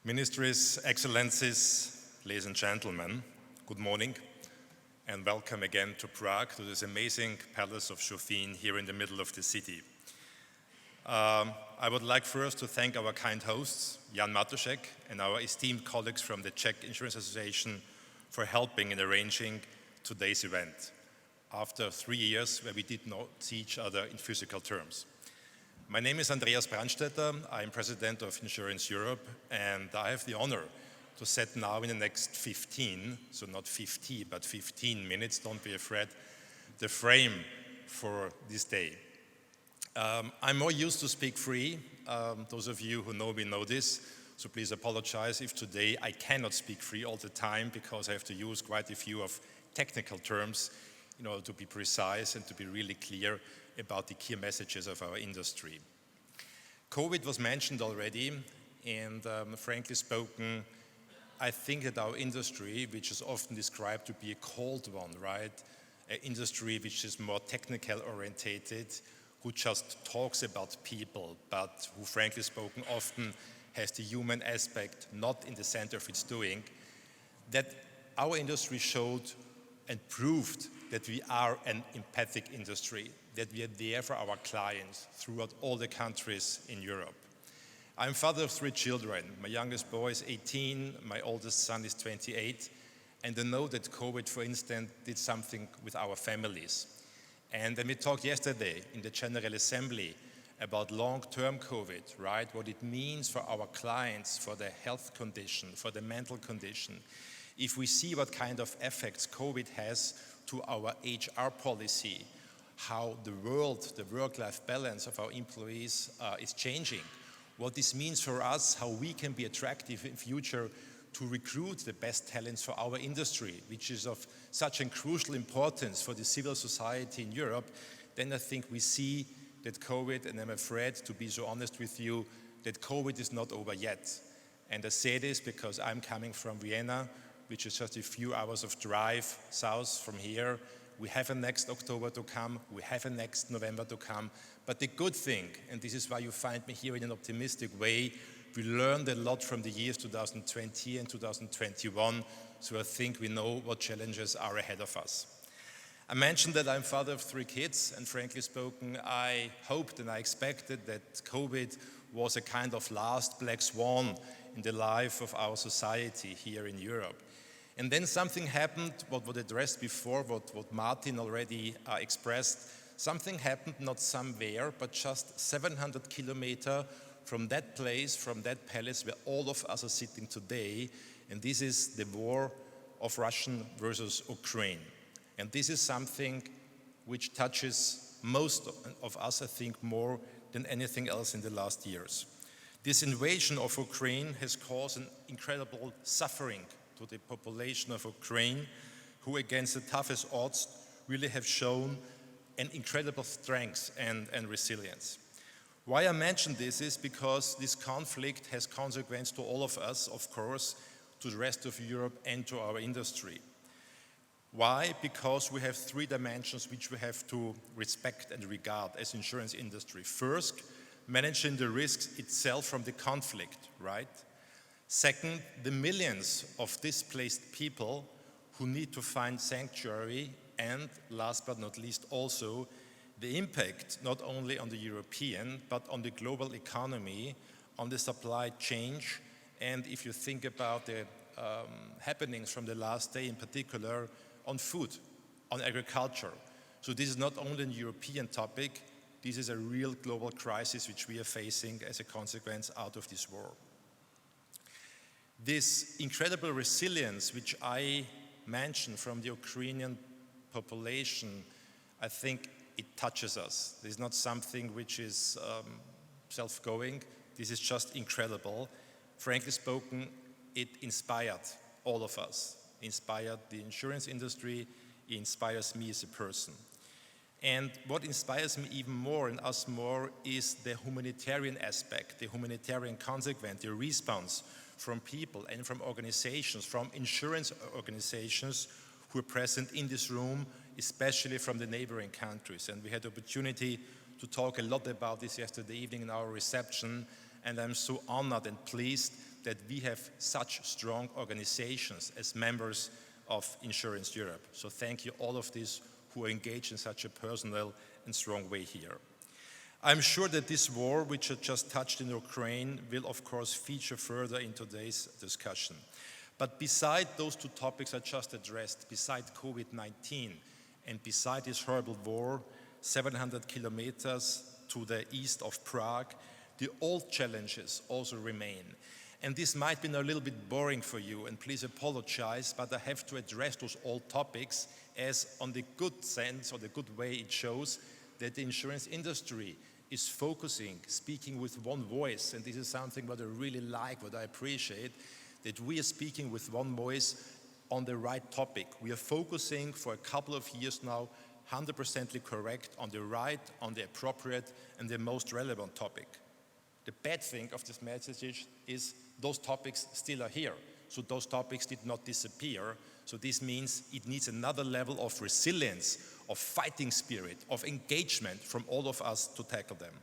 Ministries, Excellencies, ladies and gentlemen, good morning and welcome again to Prague, to this amazing Palace of Chofin here in the middle of the city. I would like first to thank our kind hosts, Jan Matušek, and our esteemed colleagues from the Czech Insurance Association for helping in arranging today's event, after 3 years where we did not see each other in physical terms. My name is Andreas Brandstetter. I am President of Insurance Europe, and I have the honor to set now in the next 15, so not 50, but 15 minutes, don't be afraid, the frame for this day. I'm more used to speak free. Those of you who know me know this, so please apologize if today I cannot speak free all the time because I have to use quite a few of technical terms in order to be precise and to be really clear about the key messages of our industry. COVID was mentioned already, and frankly spoken, I think that our industry, which is often described to be a cold one, right? An industry which is more technical orientated, who just talks about people, but who frankly spoken often has the human aspect not in the center of its doing, that our industry showed and proved that we are an empathic industry, that we are there for our clients throughout all the countries in Europe. I'm father of 3 children. My youngest boy is 18, my oldest son is 28, and I know that COVID, for instance, did something with our families. And when we talked yesterday in the General Assembly about long-term COVID, right, what it means for our clients, for their health condition, for the mental condition, if we see what kind of effects COVID has to our HR policy, how the work-life balance of our employees is changing, what this means for us, how we can be attractive in future to recruit the best talents for our industry, which is of such a crucial importance for the civil society in Europe, then I think we see that COVID, and I'm afraid to be so honest with you, that COVID is not over yet. And I say this because I'm coming from Vienna, which is just a few hours of drive south from here. We have a next October to come, we have a next November to come, but the good thing, and this is why you find me here in an optimistic way, we learned a lot from the years 2020 and 2021, so I think we know what challenges are ahead of us. I mentioned that I'm father of 3 kids, and frankly spoken, I hoped and I expected that COVID was a kind of last black swan in the life of our society here in Europe. And then something happened, what was addressed before, what Martin already expressed. Something happened not somewhere, but just 700 kilometers from that place, from that palace where all of us are sitting today. And this is the war of Russia versus Ukraine. And this is something which touches most of us, I think, more than anything else in the last years. This invasion of Ukraine has caused an incredible suffering to the population of Ukraine, who against the toughest odds really have shown an incredible strength and resilience. Why I mention this is because this conflict has consequence to all of us, of course, to the rest of Europe and to our industry. Why? Because we have 3 dimensions which we have to respect and regard as insurance industry. First, managing the risks itself from the conflict, right? Second, the millions of displaced people who need to find sanctuary, and last but not least also the impact not only on the European but on the global economy, on the supply chain, and if you think about the happenings from the last day in particular, on food, on agriculture. So this is not only a European topic, this is a real global crisis which we are facing as a consequence out of this war. This incredible resilience which I mentioned from the Ukrainian population, I think it touches us. This is not something which is self-going, this is just incredible. Frankly spoken, it inspired all of us, inspired the insurance industry, it inspires me as a person. And what inspires me even more and us more is the humanitarian aspect, the humanitarian consequence, the response from people and from organizations, from insurance organizations who are present in this room, especially from the neighboring countries. And we had the opportunity to talk a lot about this yesterday evening in our reception, and I'm so honored and pleased that we have such strong organizations as members of Insurance Europe. So thank you all of these who are engaged in such a personal and strong way here. I'm sure that this war, which I just touched in Ukraine, will of course feature further in today's discussion. But beside those two topics I just addressed, beside COVID-19 and beside this horrible war, 700 kilometers to the east of Prague, the old challenges also remain. And this might be a little bit boring for you, and please apologize, but I have to address those old topics as on the good sense or the good way it shows that the insurance industry is focusing, speaking with one voice, and this is something what I really like, what I appreciate, that we are speaking with one voice on the right topic. We are focusing for a couple of years now 100% correct on the right, on the appropriate and the most relevant topic. The bad thing of this message is those topics still are here. So those topics did not disappear. So this means it needs another level of resilience, of fighting spirit, of engagement from all of us to tackle them.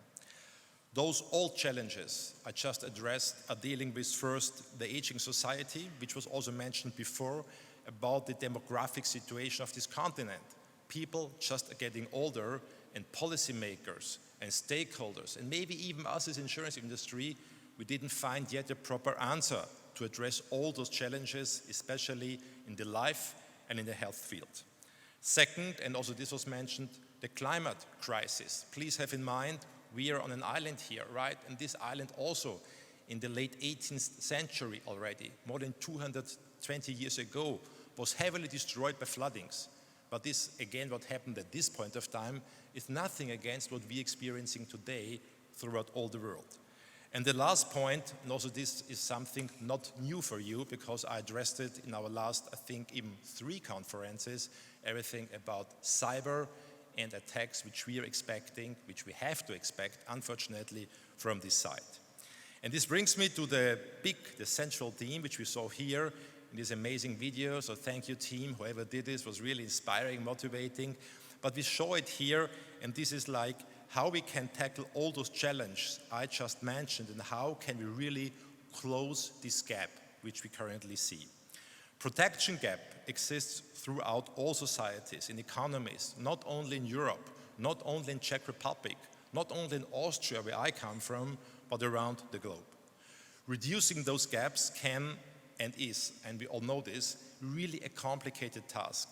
Those old challenges I just addressed are dealing with first the aging society, which was also mentioned before, about the demographic situation of this continent. People just are getting older, and policymakers and stakeholders, and maybe even us as insurance industry, we didn't find yet a proper answer to address all those challenges, especially in the life and in the health field. Second, and also this was mentioned, the climate crisis. Please have in mind, we are on an island here, right? And this island also, in the late 18th century already, more than 220 years ago, was heavily destroyed by floodings. But this, again, what happened at this point of time is nothing against what we're experiencing today throughout all the world. And the last point, and also this is something not new for you because I addressed it in our last, I think, even 3 conferences, everything about cyber and attacks which we are expecting, which we have to expect, unfortunately, from this side. And this brings me to the central theme, which we saw here in this amazing video. So thank you, team. Whoever did this was really inspiring, motivating. But we show it here, and this is like how we can tackle all those challenges I just mentioned, and how can we really close this gap which we currently see. Protection gap exists throughout all societies, in economies, not only in Europe, not only in Czech Republic, not only in Austria, where I come from, but around the globe. Reducing those gaps can and is, and we all know this, really a complicated task.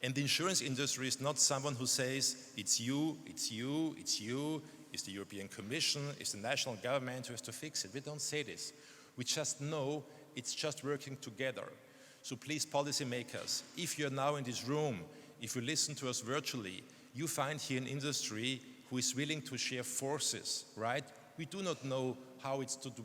And the insurance industry is not someone who says, it's you, it's you, it's you, it's the European Commission, it's the national government who has to fix it. We don't say this. We just know it's just working together. So please, policymakers, if you're now in this room, if you listen to us virtually, you find here an industry who is willing to share forces, right? We do not know how it's to do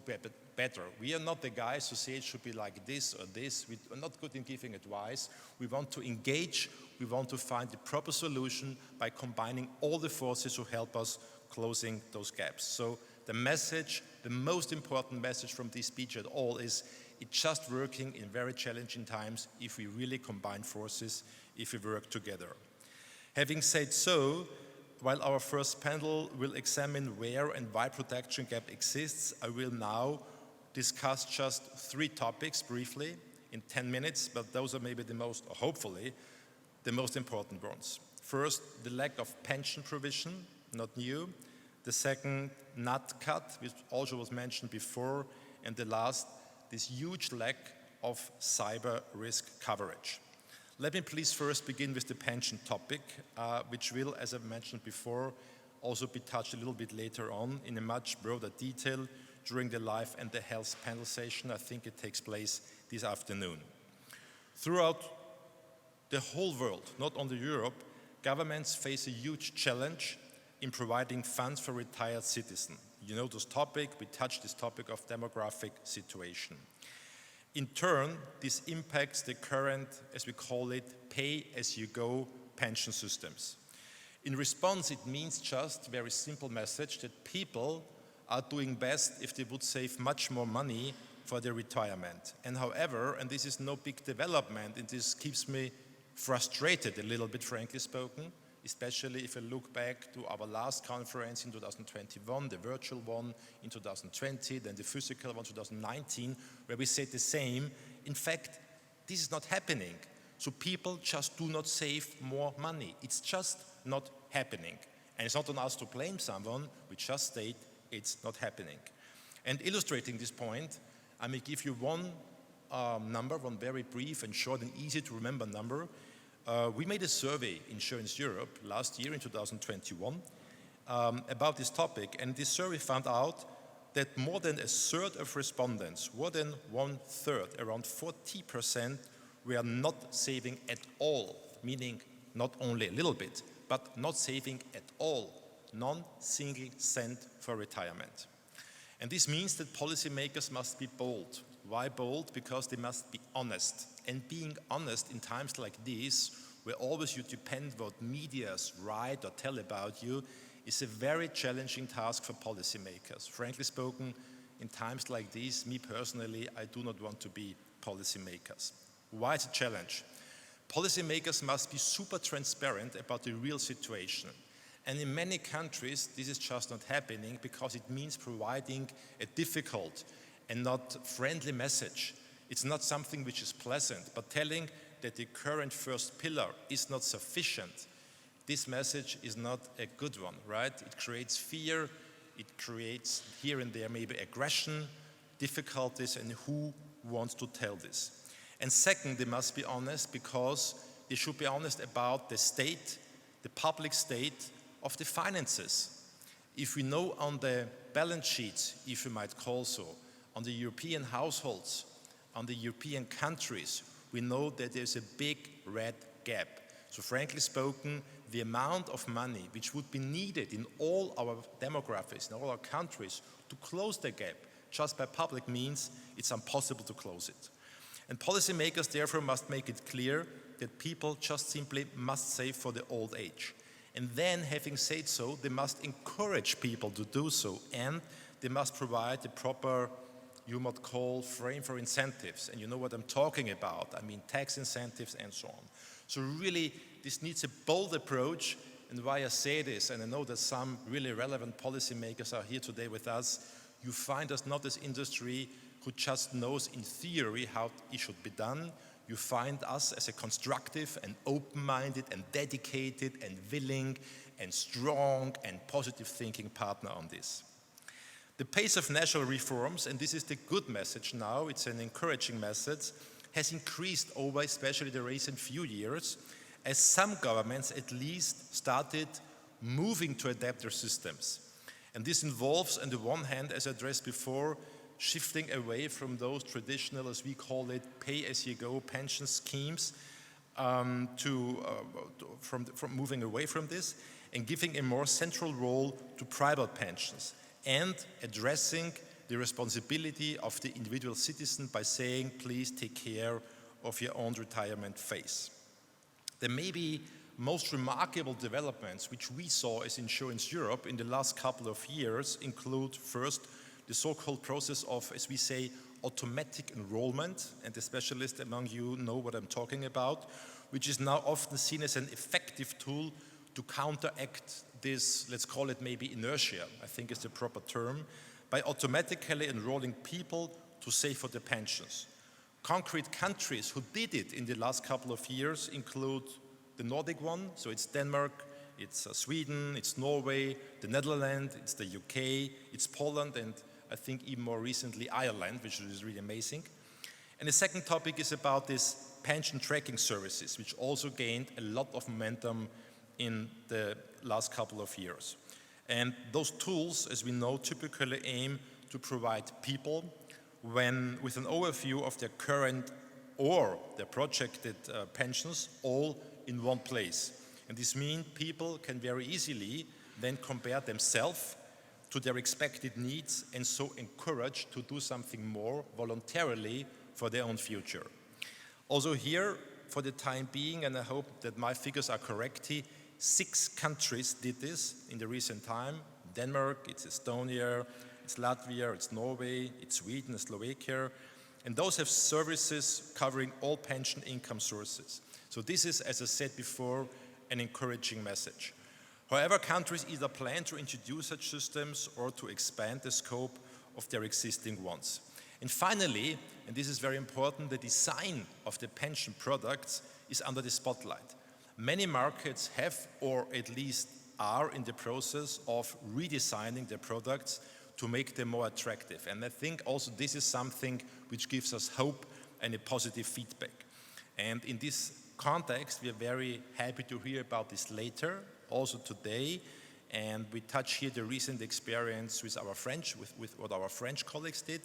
better. We are not the guys who say it should be like this or this. We are not good in giving advice. We want to engage. We want to find the proper solution by combining all the forces who help us closing those gaps. So the message, the most important message from this speech at all is it's just working in very challenging times if we really combine forces, if we work together. Having said so, while our first panel will examine where and why protection gap exists, I will now discuss just 3 topics briefly in 10 minutes, but those are maybe the most, or hopefully, the most important ones. First, the lack of pension provision, not new. The second, nut cut, which also was mentioned before. And the last, this huge lack of cyber risk coverage. Let me please first begin with the pension topic, which will, as I mentioned before, also be touched a little bit later on in a much broader detail during the Life and the Health panel session. I think it takes place this afternoon. Throughout the whole world, not only Europe, governments face a huge challenge in providing funds for retired citizens. You know this topic, we touched this topic of demographic situation. In turn, this impacts the current, as we call it, pay-as-you-go pension systems. In response, it means just a very simple message that people are doing best if they would save much more money for their retirement. And however, and this is no big development, and this keeps me frustrated a little bit, frankly spoken, especially if I look back to our last conference in 2021, the virtual one in 2020, then the physical one in 2019, where we said the same. In fact, this is not happening. So people just do not save more money. It's just not happening. And it's not on us to blame someone, we just state it's not happening. And illustrating this point, I may give you one number, one very brief and short and easy to remember number. We made a survey, Insurance Europe, last year in 2021 about this topic, and this survey found out that more than a third of respondents, more than 1/3, around 40%, were not saving at all, meaning not only a little bit, but not saving at all, non-single cent for retirement. And this means that policymakers must be bold. Why bold? Because they must be honest. And being honest in times like these, where always you depend what medias write or tell about you, is a very challenging task for policymakers. Frankly spoken, in times like these, me personally, I do not want to be policymakers. Why is it a challenge? Policymakers must be super transparent about the real situation. And in many countries, this is just not happening because it means providing a difficult and not friendly message. It's not something which is pleasant, but telling that the current first pillar is not sufficient. This message is not a good one, right? It creates fear, it creates here and there maybe aggression, difficulties, and who wants to tell this? And second, they must be honest because they should be honest about the state, the public state of the finances. If we know on the balance sheets, if you might call so, on the European households, on the European countries, we know that there's a big red gap. So frankly spoken, the amount of money which would be needed in all our demographics, in all our countries, to close the gap just by public means, it's impossible to close it. And policymakers therefore must make it clear that people just simply must save for the old age. And then, having said so, they must encourage people to do so, and they must provide the proper, you might call, frame for incentives. And you know what I'm talking about. I mean tax incentives and so on. So really, this needs a bold approach. And why I say this, and I know that some really relevant policymakers are here today with us, you find us not as industry who just knows in theory how it should be done. You find us as a constructive and open-minded and dedicated and willing and strong and positive thinking partner on this. The pace of national reforms, and this is the good message now, it's an encouraging message, has increased over especially the recent few years, as some governments at least started moving to adapt their systems. And this involves, on the one hand, as I addressed before, shifting away from those traditional, as we call it, pay-as-you-go pension schemes, from moving away from this and giving a more central role to private pensions and addressing the responsibility of the individual citizen by saying, please take care of your own retirement phase. The maybe most remarkable developments which we saw as Insurance Europe in the last couple of years include, first, the so-called process of, as we say, automatic enrollment, and the specialists among you know what I'm talking about, which is now often seen as an effective tool to counteract this, let's call it maybe inertia, I think is the proper term, by automatically enrolling people to save for their pensions. Concrete countries who did it in the last couple of years include the Nordic one, so it's Denmark, it's Sweden, it's Norway, the Netherlands, it's the UK, it's Poland, and I think even more recently Ireland, which is really amazing. And the second topic is about these pension tracking services, which also gained a lot of momentum in the last couple of years. And those tools, as we know, typically aim to provide people with an overview of their current or their projected pensions all in one place. And this means people can very easily then compare themselves to their expected needs and so encouraged to do something more voluntarily for their own future. Also here, for the time being, and I hope that my figures are correct, 6 countries did this in the recent time. Denmark, it's Estonia, it's Latvia, it's Norway, it's Sweden, it's Slovakia, and those have services covering all pension income sources. So this is, as I said before, an encouraging message. However, countries either plan to introduce such systems or to expand the scope of their existing ones. And finally, and this is very important, the design of the pension products is under the spotlight. Many markets have, or at least are in the process of redesigning their products to make them more attractive. And I think also this is something which gives us hope and a positive feedback. And in this context, we are very happy to hear about this later, also today. And we touch here the recent experience with what our French colleagues did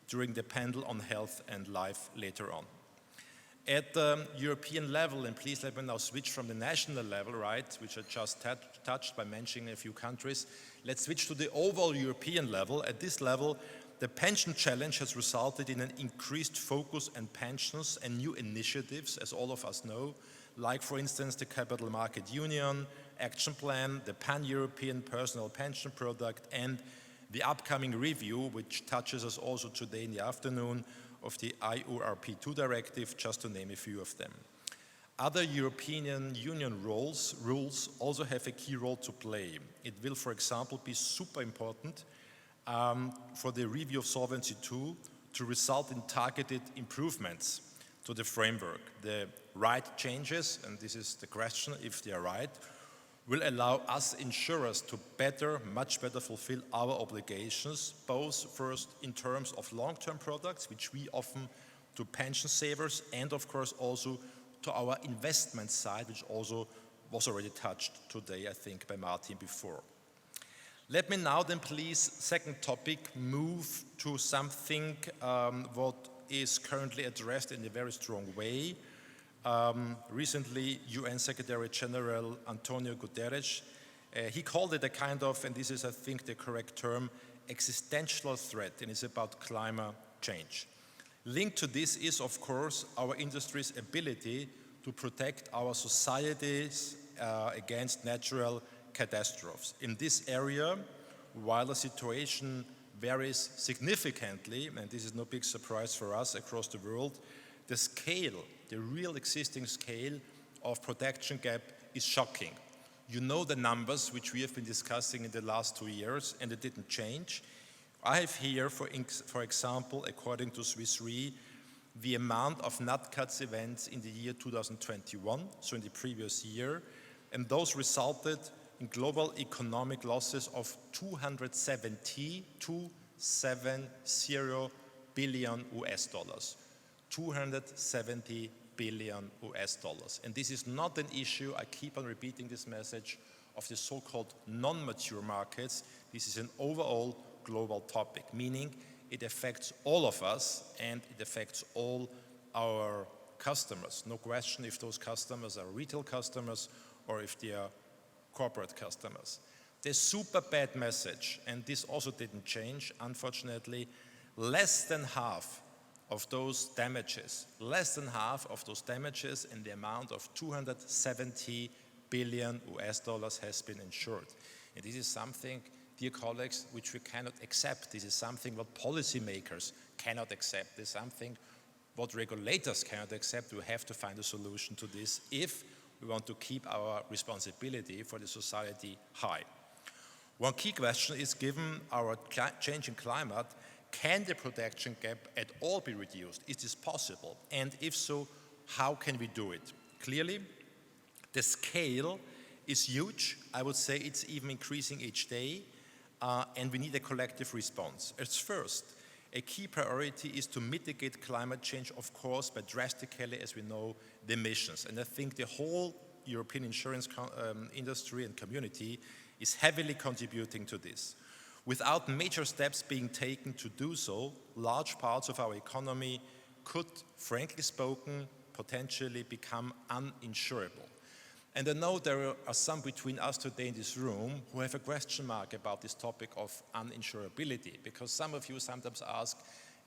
during the panel on health and life later on. At the European level, and please let me now switch from the national level, right, which I just touched by mentioning a few countries, let's switch to the overall European level. At this level, the pension challenge has resulted in an increased focus on pensions and new initiatives, as all of us know, like, for instance, the Capital Market Union, Action Plan, the Pan-European Personal Pension Product, and the upcoming review, which touches us also today in the afternoon, of the IORP2 directive, just to name a few of them. Other European Union rules also have a key role to play. It will, for example, be super important for the review of Solvency II to result in targeted improvements to the framework. The right changes, and this is the question, if they are right, will allow us insurers to much better fulfill our obligations, both first in terms of long-term products, which we offer to pension savers, and of course also to our investment side, which also was already touched today, I think, by Martin before. Let me now then please, second topic, move to something what is currently addressed in a very strong way. Recently, UN Secretary General Antonio Guterres, he called it a kind of, and this is I think the correct term, existential threat, and it's about climate change. Linked to this is, of course, our industry's ability to protect our societies against natural catastrophes. In this area, while the situation varies significantly, and this is no big surprise for us across the world, the scale, the real existing scale of protection gap is shocking. You know the numbers which we have been discussing in the last 2 years, and it didn't change. I have here, for example, according to Swiss Re, the amount of nat cat events in the year 2021, so in the previous year, and those resulted in global economic losses of 270 billion US dollars. 270 billion US dollars. And this is not an issue, I keep on repeating this message, of the so-called non-mature markets. This is an overall global topic, meaning it affects all of us and it affects all our customers. No question if those customers are retail customers or if they are corporate customers. The super bad message, and this also didn't change, unfortunately, less than half of those damages in the amount of 270 billion US dollars has been insured. And this is something, dear colleagues, which we cannot accept. This is something what policymakers cannot accept. This is something what regulators cannot accept. We have to find a solution to this if we want to keep our responsibility for the society high. One key question is, given our changing climate, can the protection gap at all be reduced? Is this possible? And if so, how can we do it? Clearly, the scale is huge. I would say it's even increasing each day, and we need a collective response. At first, a key priority is to mitigate climate change, of course, by drastically, as we know, the emissions. And I think the whole European insurance industry and community is heavily contributing to this. Without major steps being taken to do so, large parts of our economy could, frankly spoken, potentially become uninsurable. And I know there are some between us today in this room who have a question mark about this topic of uninsurability, because some of you sometimes ask,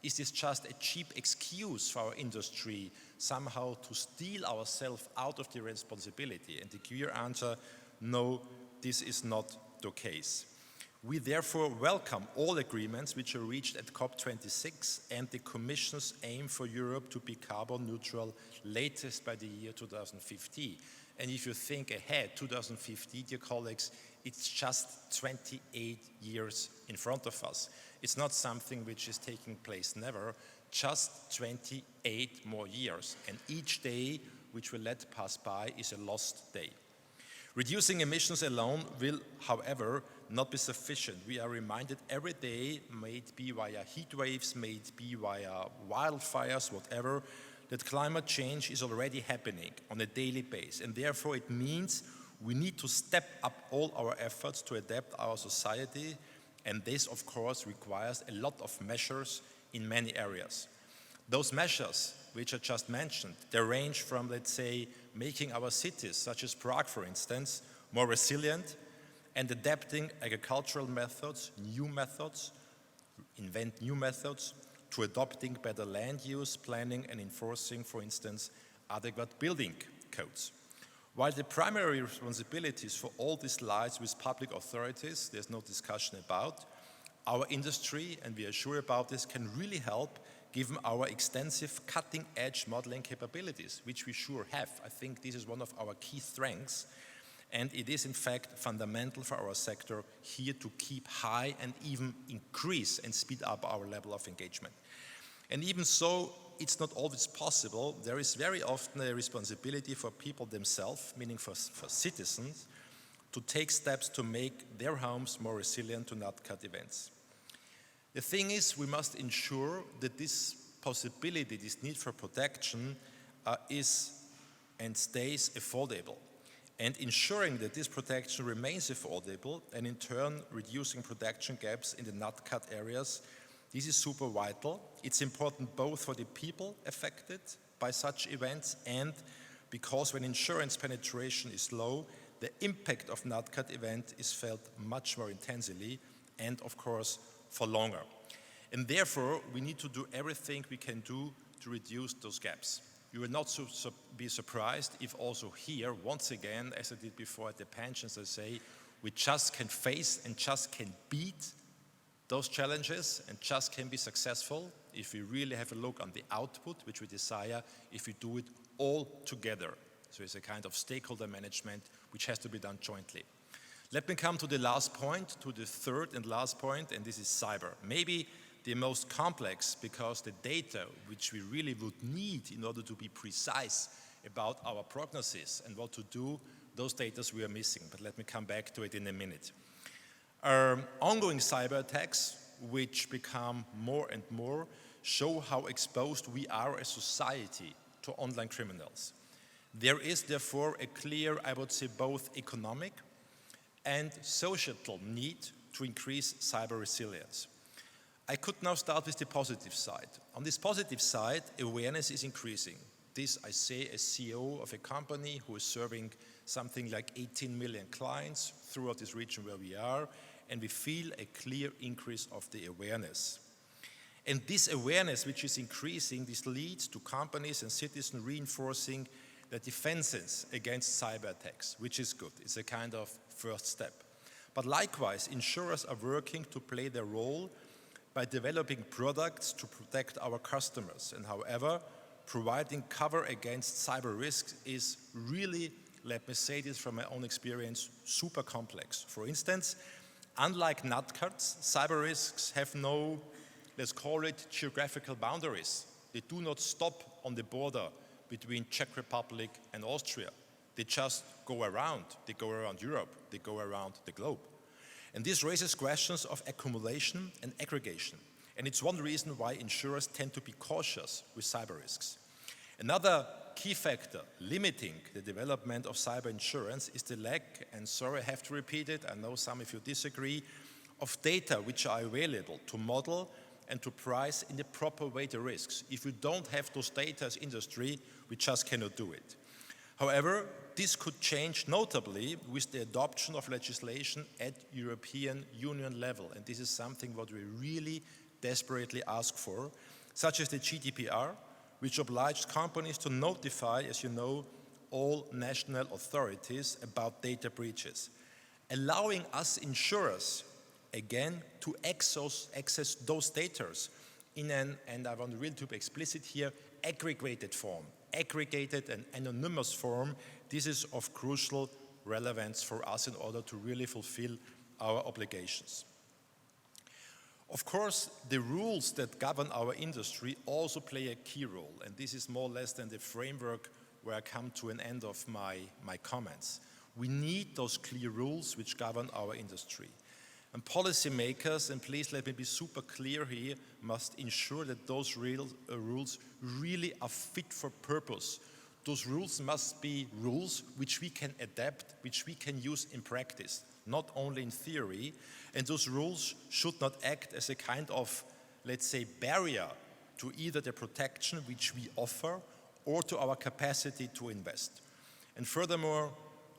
is this just a cheap excuse for our industry somehow to steal ourselves out of the responsibility? And the clear answer, no, this is not the case. We therefore welcome all agreements which are reached at COP26 and the Commission's aim for Europe to be carbon neutral latest by the year 2050. And if you think ahead, 2050, dear colleagues, it's just 28 years in front of us. It's not something which is taking place never, just 28 more years. And each day which we let pass by is a lost day. Reducing emissions alone will, however, not be sufficient. We are reminded every day, may it be via heat waves, may it be via wildfires, whatever, that climate change is already happening on a daily basis. And therefore it means we need to step up all our efforts to adapt our society. And this, of course, requires a lot of measures in many areas. Those measures, which I just mentioned, they range from, let's say, making our cities, such as Prague, for instance, more resilient and adapting agricultural methods, invent new methods, to adopting better land use, planning and enforcing, for instance, adequate building codes. While the primary responsibilities for all this lies with public authorities, there's no discussion about, our industry, and we are sure about this, can really help given our extensive cutting-edge modeling capabilities, which we sure have. I think this is one of our key strengths, and it is in fact fundamental for our sector here to keep high and even increase and speed up our level of engagement. And even so, it's not always possible. There is very often a responsibility for people themselves, meaning for citizens, to take steps to make their homes more resilient to NatCat events. The thing is, we must ensure that this possibility, this need for protection is and stays affordable. And ensuring that this protection remains affordable and in turn reducing protection gaps in the NatCat areas, this is super vital. It's important both for the people affected by such events and because when insurance penetration is low, the impact of NatCat event is felt much more intensely and of course for longer. And therefore, we need to do everything we can do to reduce those gaps. You will not be surprised if also here, once again, as I did before at the pensions, I say, we just can face and just can beat those challenges and just can be successful if we really have a look on the output, which we desire, if we do it all together. So it's a kind of stakeholder management which has to be done jointly. Let me come to the last point, to the third and last point, and this is cyber. Maybe the most complex because the data which we really would need in order to be precise about our prognosis and what to do, those data we are missing, but let me come back to it in a minute. Ongoing cyber attacks, which become more and more, show how exposed we are as society to online criminals. There is therefore a clear, I would say, both economic and societal need to increase cyber resilience. I could now start with the positive side. On this positive side, awareness is increasing. This I say as CEO of a company who is serving something like 18 million clients throughout this region where we are, and we feel a clear increase of the awareness. And this awareness which is increasing, this leads to companies and citizens reinforcing their defenses against cyber attacks, which is good. It's a kind of first step. But likewise, insurers are working to play their role by developing products to protect our customers. And however, providing cover against cyber risks is really, let me say this from my own experience, super complex. For instance, unlike NatCats, cyber risks have no, let's call it, geographical boundaries. They do not stop on the border between Czech Republic and Austria. They just go around. They go around Europe. They go around the globe. And this raises questions of accumulation and aggregation. And it's one reason why insurers tend to be cautious with cyber risks. Another key factor limiting the development of cyber insurance is the lack, and sorry I have to repeat it, I know some of you disagree, of data which are available to model and to price in the proper way the risks. If we don't have those data as industry, we just cannot do it. However, this could change notably with the adoption of legislation at European Union level, and this is something what we really desperately ask for, such as the GDPR, which obliged companies to notify, as you know, all national authorities about data breaches, allowing us insurers, again, to access those data in an, and I want really to be explicit here, aggregated form, aggregated and anonymous form This is of crucial relevance for us in order to really fulfill our obligations. Of course, the rules that govern our industry also play a key role, and this is more or less than the framework where I come to an end of my comments. We need those clear rules which govern our industry. And policymakers, and please let me be super clear here, must ensure that those rules really are fit for purpose. Those rules must be rules which we can adapt, which we can use in practice, not only in theory. And those rules should not act as a kind of, let's say, barrier to either the protection which we offer or to our capacity to invest. And furthermore,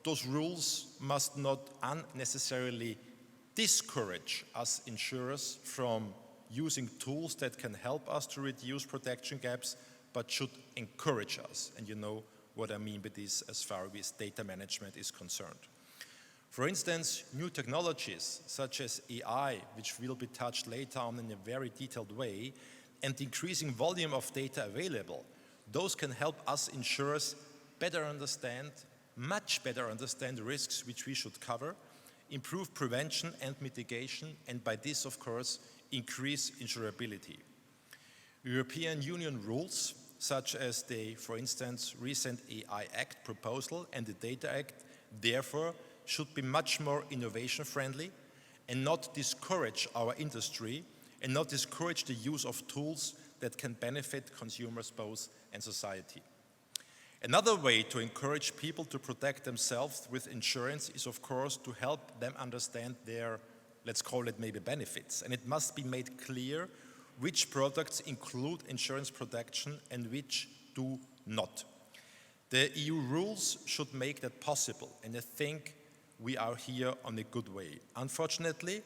those rules must not unnecessarily discourage us insurers from using tools that can help us to reduce protection gaps, but should encourage us. And you know what I mean by this as far as data management is concerned. For instance, new technologies such as AI, which will be touched later on in a very detailed way, and the increasing volume of data available, those can help us insurers better understand, much better understand the risks which we should cover, improve prevention and mitigation, and by this, of course, increase insurability. European Union rules, such as the, for instance, recent AI Act proposal and the Data Act, therefore, should be much more innovation-friendly and not discourage our industry and not discourage the use of tools that can benefit consumers both and society. Another way to encourage people to protect themselves with insurance is, of course, to help them understand their, let's call it maybe benefits. And it must be made clear which products include insurance protection and which do not. The EU rules should make that possible, and I think we are here on a good way. Unfortunately,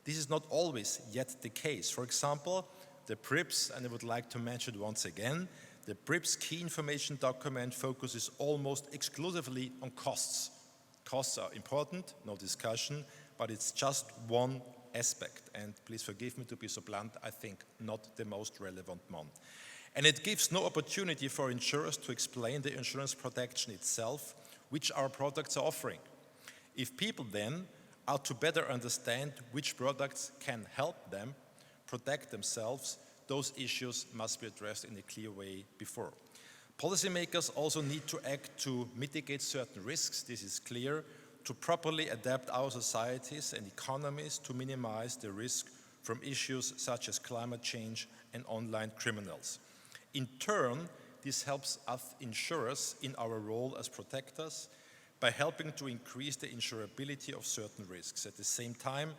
this is not always yet the case. For example, the PRIPS, and I would like to mention it once again, the PRIPS key information document focuses almost exclusively on costs. Costs are important, no discussion, but it's just one aspect. And please forgive me to be so blunt, I think not the most relevant one. And it gives no opportunity for insurers to explain the insurance protection itself, which our products are offering. If people then are to better understand which products can help them protect themselves, those issues must be addressed in a clear way before. Policymakers also need to act to mitigate certain risks, this is clear, to properly adapt our societies and economies to minimize the risk from issues such as climate change and online criminals. In turn, this helps us insurers in our role as protectors by helping to increase the insurability of certain risks. At the same time,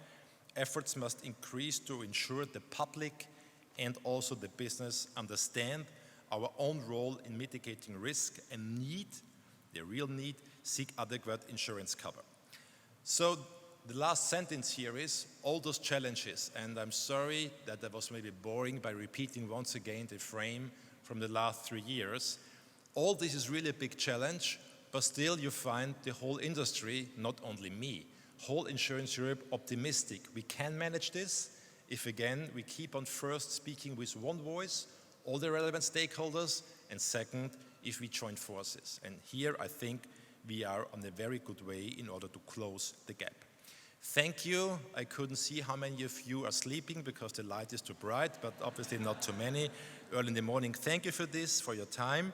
efforts must increase to ensure the public and also the business understand our own role in mitigating risk and need, the real need, seek adequate insurance cover. So the last sentence here is all those challenges, and I'm sorry that I was maybe boring by repeating once again the frame from the last 3 years. All this is really a big challenge, but still you find the whole industry, not only me, whole Insurance Europe optimistic. We can manage this if, again, we keep on first speaking with one voice, all the relevant stakeholders, and second, if we join forces. And here I think we are on a very good way in order to close the gap. Thank you. I couldn't see how many of you are sleeping because the light is too bright, but obviously not too many. Early in the morning, thank you for this, for your time.